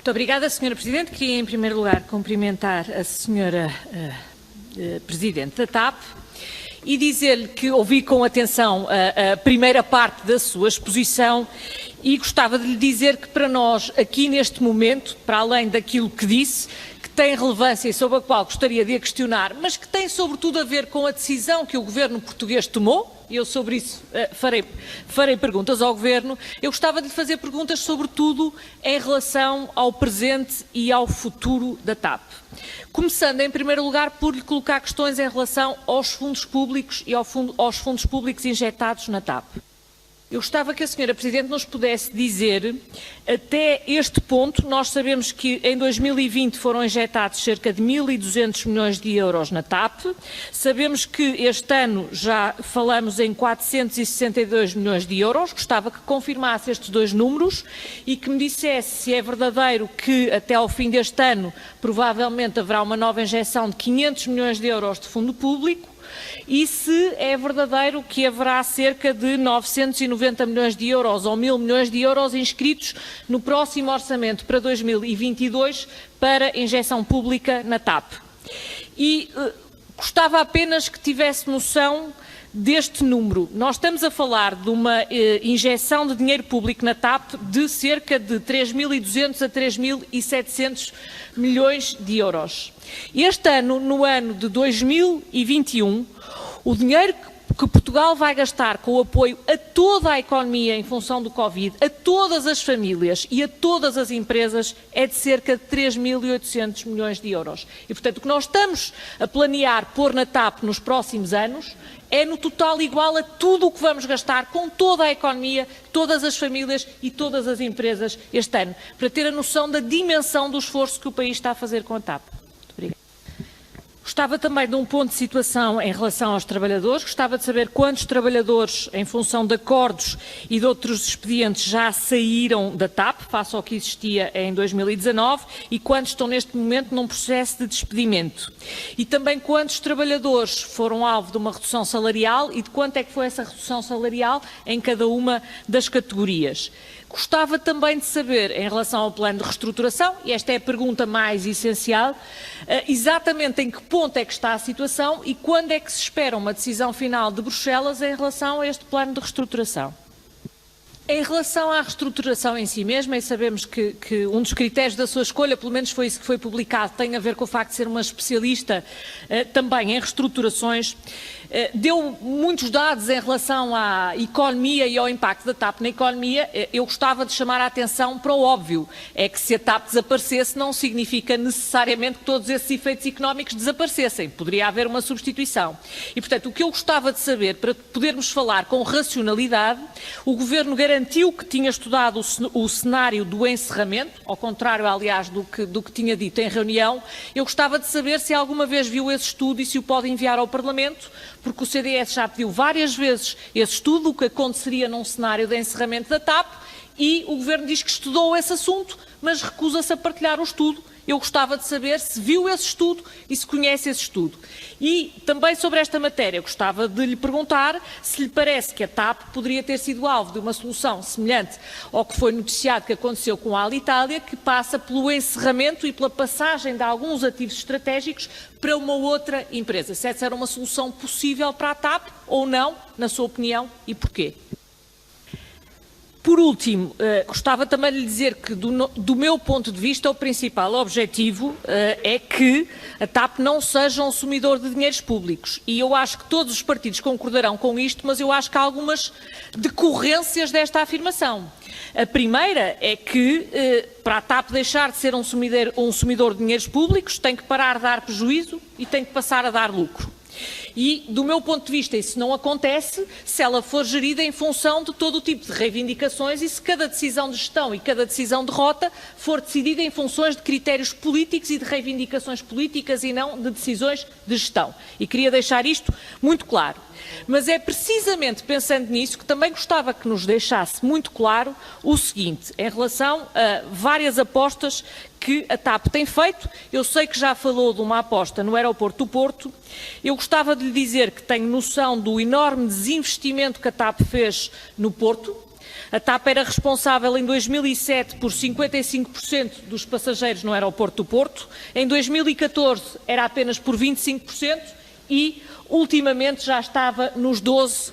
Muito obrigada, Sra. Presidente. Queria, em primeiro lugar, cumprimentar a Sra. Presidente da TAP e dizer-lhe que ouvi com atenção a primeira parte da sua exposição e gostava de lhe dizer que para nós, aqui neste momento, para além daquilo que disse, que tem relevância e sobre a qual gostaria de a questionar, mas que tem sobretudo a ver com a decisão que o governo português tomou, e eu sobre isso farei perguntas ao Governo. Eu gostava de lhe fazer perguntas sobretudo em relação ao presente e ao futuro da TAP. Começando em primeiro lugar por lhe colocar questões em relação aos fundos públicos e aos fundos públicos injetados na TAP. Eu gostava que a Sra. Presidente nos pudesse dizer, até este ponto, nós sabemos que em 2020 foram injetados cerca de 1.200 milhões de euros na TAP, sabemos que este ano já falamos em 462 milhões de euros, gostava que confirmasse estes dois números e que me dissesse se é verdadeiro que até ao fim deste ano provavelmente haverá uma nova injeção de 500 milhões de euros de fundo público, e se é verdadeiro que haverá cerca de 990 milhões de euros ou 1.000 milhões de euros inscritos no próximo orçamento para 2022 para injeção pública na TAP. E gostava apenas que tivesse noção deste número. Nós estamos a falar de uma injeção de dinheiro público na TAP de cerca de 3.200 a 3.700 milhões de euros. Este ano, no ano de 2021, o dinheiro que Portugal vai gastar com o apoio a toda a economia em função do Covid, a todas as famílias e a todas as empresas, é de cerca de 3.800 milhões de euros. E, portanto, o que nós estamos a planear pôr na TAP nos próximos anos é no total igual a tudo o que vamos gastar com toda a economia, todas as famílias e todas as empresas este ano, para ter a noção da dimensão do esforço que o país está a fazer com a TAP. Gostava também de um ponto de situação em relação aos trabalhadores. Gostava de saber quantos trabalhadores, em função de acordos e de outros expedientes, já saíram da TAP, face ao que existia em 2019, e quantos estão neste momento num processo de despedimento. E também quantos trabalhadores foram alvo de uma redução salarial e de quanto é que foi essa redução salarial em cada uma das categorias. Gostava também de saber, em relação ao plano de reestruturação, e esta é a pergunta mais essencial, exatamente em que ponto é que está a situação e quando é que se espera uma decisão final de Bruxelas em relação a este plano de reestruturação. Em relação à reestruturação em si mesma, e sabemos que um dos critérios da sua escolha, pelo menos foi isso que foi publicado, tem a ver com o facto de ser uma especialista também em reestruturações, deu muitos dados em relação à economia e ao impacto da TAP na economia. Eu gostava de chamar a atenção para o óbvio, é que se a TAP desaparecesse não significa necessariamente que todos esses efeitos económicos desaparecessem, poderia haver uma substituição. E, portanto, o que eu gostava de saber, para podermos falar com racionalidade, o Governo garantiu que tinha estudado o cenário do encerramento, ao contrário, aliás, do que tinha dito em reunião. Eu gostava de saber se alguma vez viu esse estudo e se o pode enviar ao Parlamento, porque o CDS já pediu várias vezes esse estudo, o que aconteceria num cenário de encerramento da TAP, e o Governo diz que estudou esse assunto, mas recusa-se a partilhar o estudo. Eu gostava de saber se viu esse estudo e se conhece esse estudo. E também sobre esta matéria, gostava de lhe perguntar se lhe parece que a TAP poderia ter sido alvo de uma solução semelhante ao que foi noticiado que aconteceu com a Alitalia, que passa pelo encerramento e pela passagem de alguns ativos estratégicos para uma outra empresa. Se essa era uma solução possível para a TAP ou não, na sua opinião, e porquê? Por último, gostava também de lhe dizer que, do meu ponto de vista, o principal objetivo é que a TAP não seja um sumidor de dinheiros públicos. E eu acho que todos os partidos concordarão com isto, mas eu acho que há algumas decorrências desta afirmação. A primeira é que, para a TAP deixar de ser um sumidor de dinheiros públicos, tem que parar de dar prejuízo e tem que passar a dar lucro. E, do meu ponto de vista, isso não acontece se ela for gerida em função de todo o tipo de reivindicações e se cada decisão de gestão e cada decisão de rota for decidida em funções de critérios políticos e de reivindicações políticas e não de decisões de gestão. E queria deixar isto muito claro. Mas é precisamente pensando nisso que também gostava que nos deixasse muito claro o seguinte, em relação a várias apostas que a TAP tem feito. Eu sei que já falou de uma aposta no aeroporto do Porto. Eu gostava de lhe dizer que tenho noção do enorme desinvestimento que a TAP fez no Porto. A TAP era responsável em 2007 por 55% dos passageiros no aeroporto do Porto, em 2014 era apenas por 25% e, ultimamente, já estava nos 12%.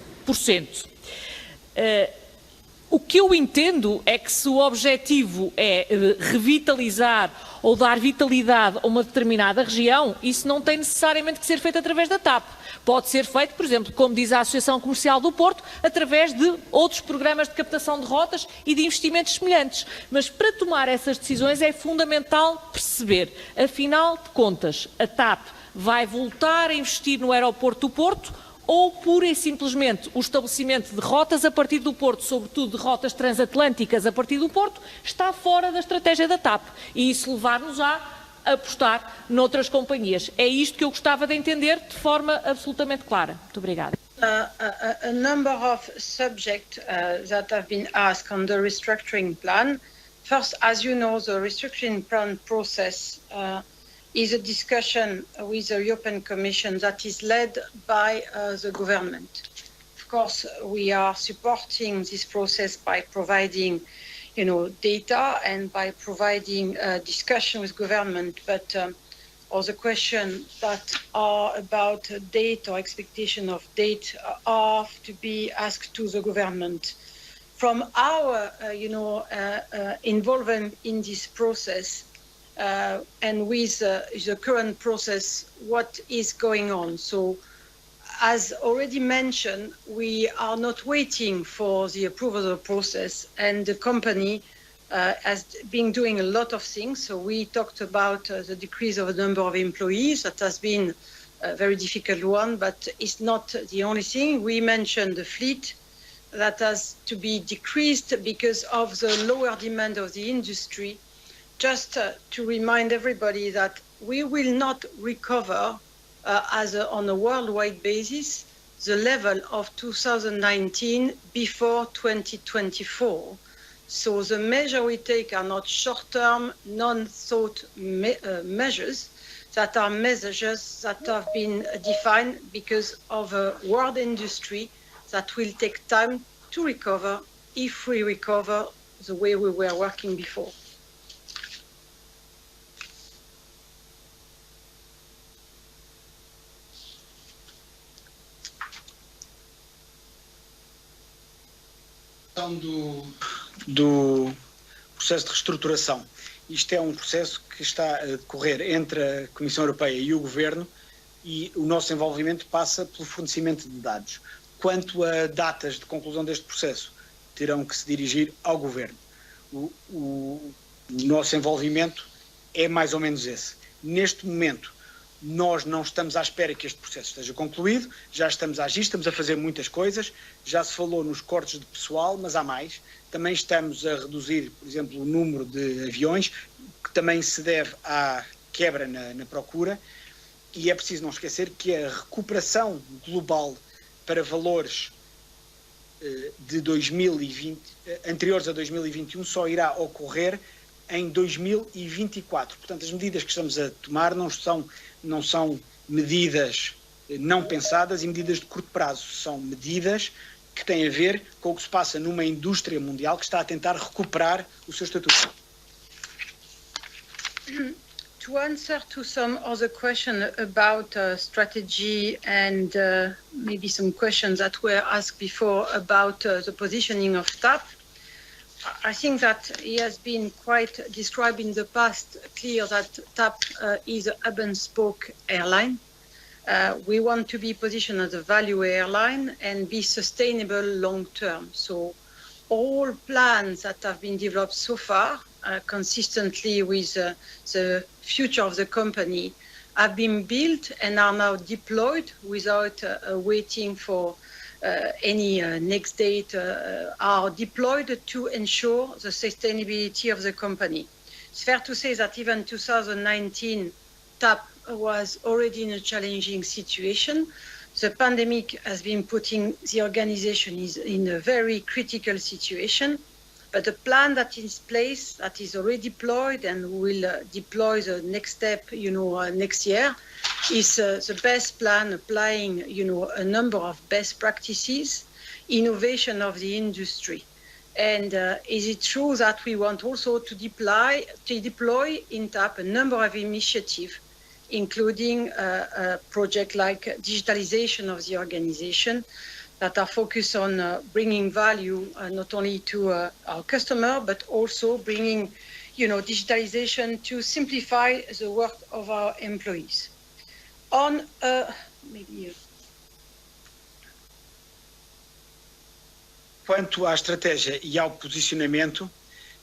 O que eu entendo é que se o objetivo é revitalizar ou dar vitalidade a uma determinada região, isso não tem necessariamente que ser feito através da TAP. Pode ser feito, por exemplo, como diz a Associação Comercial do Porto, através de outros programas de captação de rotas e de investimentos semelhantes. Mas para tomar essas decisões é fundamental perceber, afinal de contas, a TAP vai voltar a investir no aeroporto do Porto ou pura e simplesmente o estabelecimento de rotas a partir do Porto, sobretudo de rotas transatlânticas a partir do Porto, está fora da estratégia da TAP e isso levar-nos a apostar noutras companhias. É isto que eu gostava de entender de forma absolutamente clara. Muito obrigada. A number of subjects that have been asked on the restructuring plan. First, as you know, the restructuring plan process is a discussion with the European Commission that is led by the government. Of course, we are supporting this process by providing, data and by providing discussion with government, but all the questions that are about date or expectation of date are to be asked to the government. From our, involvement in this process, and with the current process, what is going on. So, as already mentioned, we are not waiting for the approval of the process, and the company has been doing a lot of things. So we talked about the decrease of the number of employees. That has been a very difficult one, but it's not the only thing. We mentioned the fleet that has to be decreased because of the lower demand of the industry. Just to remind everybody that we will not recover on a worldwide basis the level of 2019 before 2024. So the measures we take are not short-term, non-thought measures, that are measures that have been defined because of a world industry that will take time to recover if we recover the way we were working before. Do processo de reestruturação. Isto é um processo que está a decorrer entre a Comissão Europeia e o Governo e o nosso envolvimento passa pelo fornecimento de dados. Quanto a datas de conclusão deste processo, terão que se dirigir ao Governo. O nosso envolvimento é mais ou menos esse. Neste momento, nós não estamos à espera que este processo esteja concluído, já estamos a agir, estamos a fazer muitas coisas, já se falou nos cortes de pessoal, mas há mais. Também estamos a reduzir, por exemplo, o número de aviões, que também se deve à quebra na procura, e é preciso não esquecer que a recuperação global para valores de 2020, anteriores a 2021 só irá ocorrer em 2024. Portanto, as medidas que estamos a tomar não são medidas não pensadas e medidas de curto prazo, são medidas que têm a ver com o que se passa numa indústria mundial que está a tentar recuperar o seu estatuto. To answer to some other question about strategy and maybe some questions that were asked before about the positioning of TAP, I think that he has been quite described in the past, clear that TAP is a hub and spoke airline. We want to be positioned as a value airline and be sustainable long term. So all plans that have been developed so far, consistently with the future of the company, have been built and are now deployed without waiting for any next date, are deployed to ensure the sustainability of the company. It's fair to say that even 2019, TAP was already in a challenging situation. The pandemic has been putting the organization in a very critical situation, but the plan that is in place, that is already deployed and will deploy the next step, next year, is the best plan, applying, a number of best practices, innovation of the industry. And is it true that we want also to deploy in TAP a number of initiatives, including a project like digitalization of the organization that are focused on bringing value not only to our customer, but also bringing, digitalization to simplify the work of our employees. On Quanto à estratégia e ao posicionamento,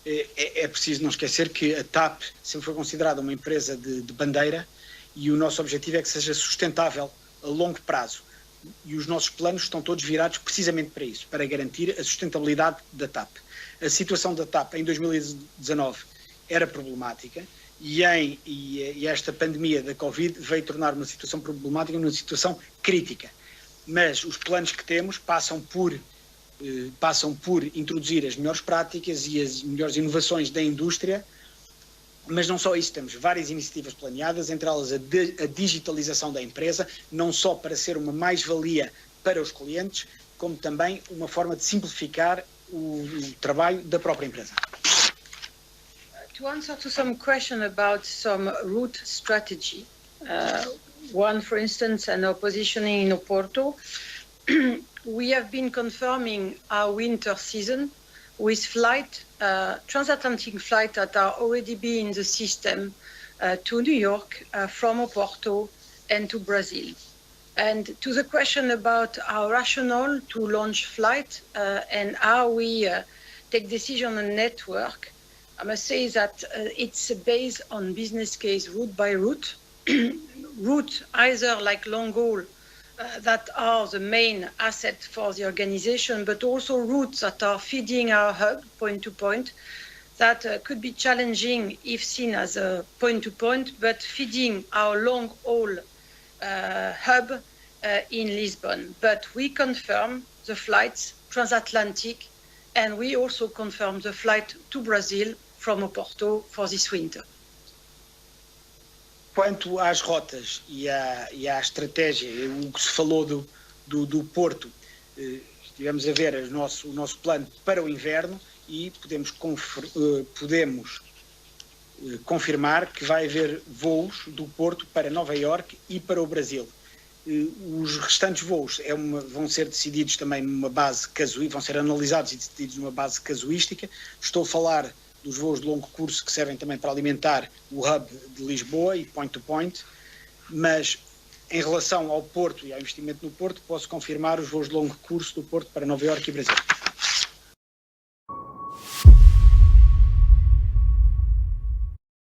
é preciso não esquecer que a TAP sempre foi considerada uma empresa de bandeira e o nosso objetivo é que seja sustentável a longo prazo. E os nossos planos estão todos virados precisamente para isso, para garantir a sustentabilidade da TAP. A situação da TAP em 2019 era problemática e esta pandemia da Covid veio tornar uma situação problemática numa situação crítica. Mas os planos que temos passam por introduzir as melhores práticas e as melhores inovações da indústria, mas não só isso, temos várias iniciativas planeadas, entre elas a digitalização da empresa, não só para ser uma mais-valia para os clientes, como também uma forma de simplificar o trabalho da própria empresa. To answer to some question about some route strategy, one, for instance, and our positioning in Oporto, we have been confirming our winter season with transatlantic flights that are already be in the system to New York from Oporto and to Brazil. And to the question about our rationale to launch flight and how we take decision on network, I must say that it's based on business case route by route. Route either like long haul that are the main asset for the organization, but also routes that are feeding our hub point to point that could be challenging if seen as a point to point, but feeding our long haul hub in Lisbon. But we confirm the flights transatlantic, and we also confirm the flight to Brazil from Oporto for this winter. Quanto às rotas e à estratégia, o que se falou do Porto, estivemos a ver o nosso plano para o inverno e podemos confirmar que vai haver voos do Porto para Nova Iorque e para o Brasil. Os restantes voos vão ser decididos também numa base casuística, vão ser analisados e decididos numa base casuística. Estou a falar dos voos de longo curso que servem também para alimentar o hub de Lisboa e point to point, mas em relação ao Porto e ao investimento no Porto, posso confirmar os voos de longo curso do Porto para Nova Iorque e Brasil.